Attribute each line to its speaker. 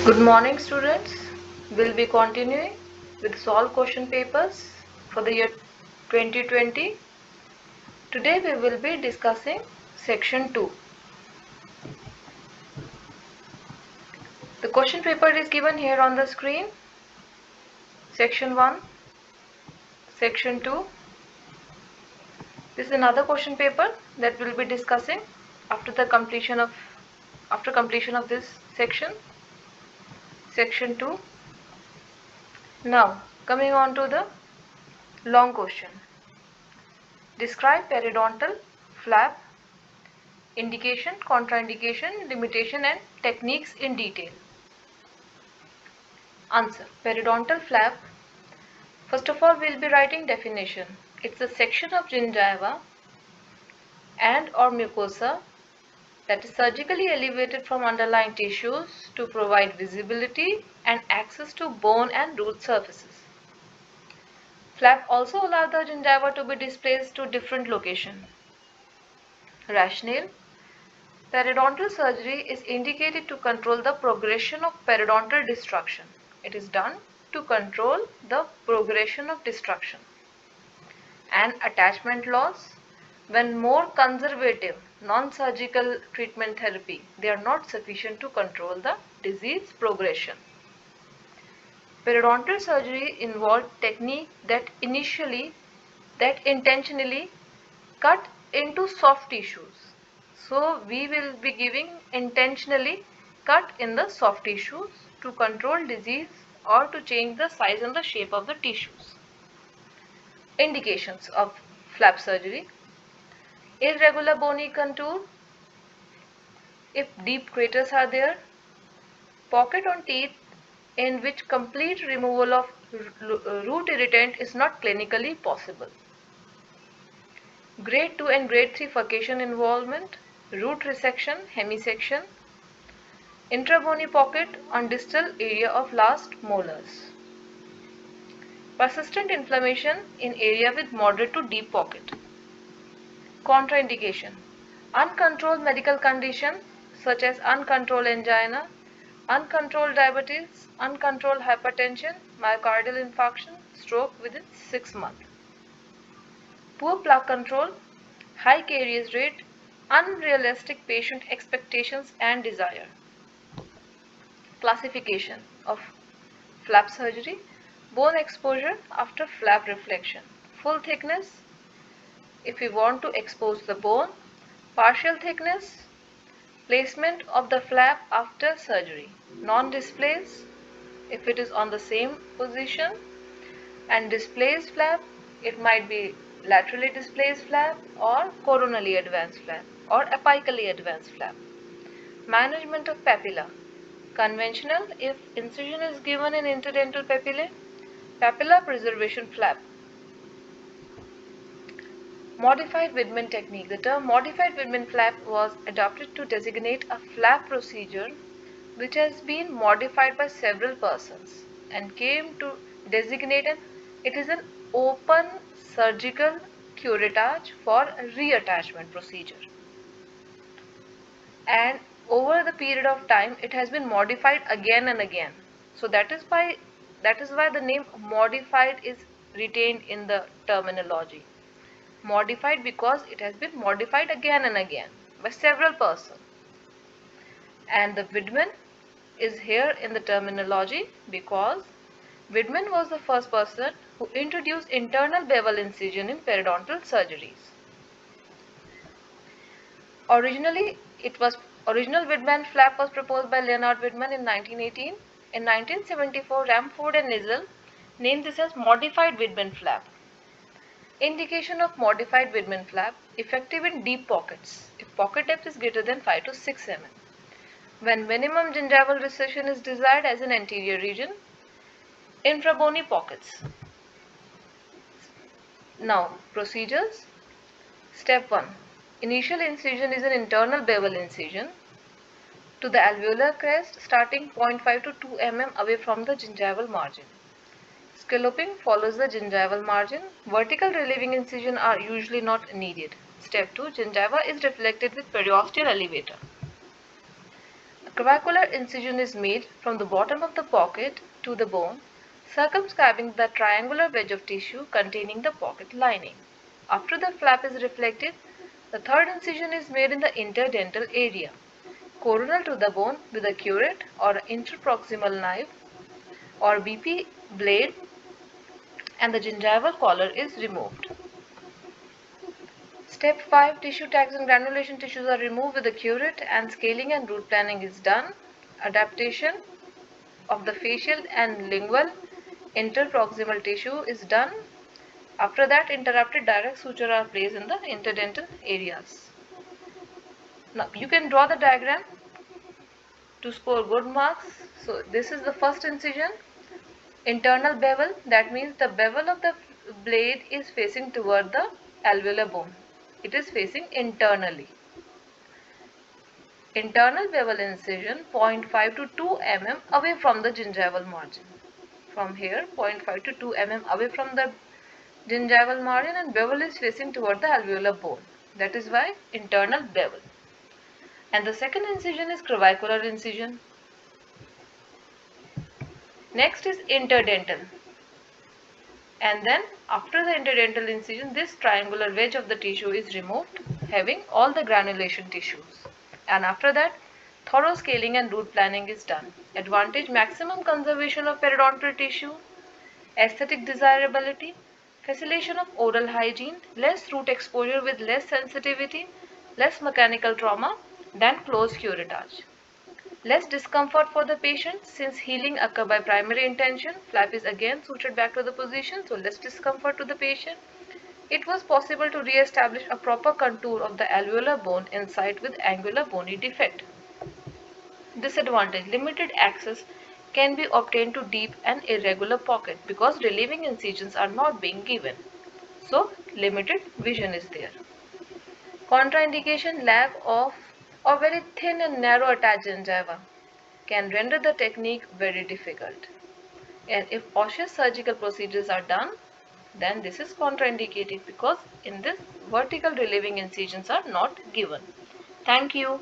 Speaker 1: Good morning, students. We'll be continuing with solve question papers for the year 2020. Today we will be discussing section 2. The question paper is given here on the screen. Section 1, section 2. This is another question paper that we'll be discussing after completion of this section. Section 2. Now, coming on to the long question. Describe periodontal flap, indication, contraindication, limitation and techniques in detail. Answer. Periodontal flap. First of all, we'll be writing definition. It's a section of gingiva and or mucosa that is surgically elevated from underlying tissues to provide visibility and access to bone and root surfaces. Flap also allows the gingiva to be displaced to different locations. Rationale. Periodontal surgery is indicated to control the progression of periodontal destruction. It is done to control the progression of destruction. And attachment loss. When more conservative, non-surgical treatment therapy, they are not sufficient to control the disease progression. Periodontal surgery involved technique that intentionally cut into soft tissues. So we will be giving intentionally cut in the soft tissues to control disease or to change the size and the shape of the tissues. Indications of flap surgery. Irregular bony contour, if deep craters are there. Pocket on teeth in which complete removal of root irritant is not clinically possible. Grade 2 and Grade 3 furcation involvement, root resection, hemisection, intrabony pocket on distal area of last molars. Persistent inflammation in area with moderate to deep pocket. Contraindication. Uncontrolled medical condition such as uncontrolled angina, uncontrolled diabetes, uncontrolled hypertension, myocardial infarction, stroke within 6 months. Poor plaque control, high caries rate, unrealistic patient expectations and desire. Classification of flap surgery. Bone exposure after flap reflection. Full thickness if we want to expose the bone. Partial thickness. Placement of the flap after surgery. Non-displace if it is on the same position. And displaced flap, it might be laterally displaced flap or coronally advanced flap or apically advanced flap. Management of papilla. Conventional if incision is given in interdental papillae. Papilla preservation flap. Modified Widman technique. The term modified Widman flap was adopted to designate a flap procedure which has been modified by several persons and came to designate it is an open surgical curettage for reattachment procedure. And over the period of time it has been modified again and again. So that is why the name modified is retained in the terminology. Modified because it has been modified again and again by several persons. And the Widman is here in the terminology because Widman was the first person who introduced internal bevel incision in periodontal surgeries. Original Widman flap was proposed by Leonard Widman in 1918. In 1974, Ramford and Nizel named this as modified Widman flap. Indication of modified Widman flap, effective in deep pockets if pocket depth is greater than 5 to 6 mm. When minimum gingival recession is desired as an anterior region. Infrabony pockets. Now, procedures. Step 1. Initial incision is an internal bevel incision to the alveolar crest starting 0.5 to 2 mm away from the gingival margin. Scalloping follows the gingival margin. Vertical relieving incision are usually not needed. Step 2. Gingiva is reflected with periosteal elevator. Clavicular incision is made from the bottom of the pocket to the bone, circumscribing the triangular wedge of tissue containing the pocket lining. After the flap is reflected, the third incision is made in the interdental area, coronal to the bone with a curette or interproximal knife or BP blade, and the gingival collar is removed. Step 5. Tissue tags and granulation tissues are removed with a curette and scaling and root planning is done. Adaptation of the facial and lingual interproximal tissue is done. After that, interrupted direct suture are placed in the interdental areas. Now you can draw the diagram to score good marks. So this is the first incision. Internal bevel, that means the bevel of the blade is facing toward the alveolar bone. It is facing internally. Internal bevel incision 0.5 to 2 mm away from the gingival margin. From here 0.5 to 2 mm away from the gingival margin, and bevel is facing toward the alveolar bone. That is why internal bevel. And the second incision is clavicular incision. Next is interdental. And then after the interdental incision, this triangular wedge of the tissue is removed, having all the granulation tissues. And after that, thorough scaling and root planning is done. Advantage: maximum conservation of periodontal tissue, aesthetic desirability, facilitation of oral hygiene, less root exposure with less sensitivity, less mechanical trauma than closed curettage. Less discomfort for the patient since healing occurs by primary intention. Flap is again sutured back to the position, so less discomfort to the patient. It was possible to re-establish a proper contour of the alveolar bone inside with angular bony defect. Disadvantage: limited access can be obtained to deep and irregular pocket because relieving incisions are not being given. So limited vision is there. Contraindication: lack of or very thin and narrow attached gingiva can render the technique very difficult. And if osseous surgical procedures are done, then this is contraindicated because in this vertical relieving incisions are not given. Thank you.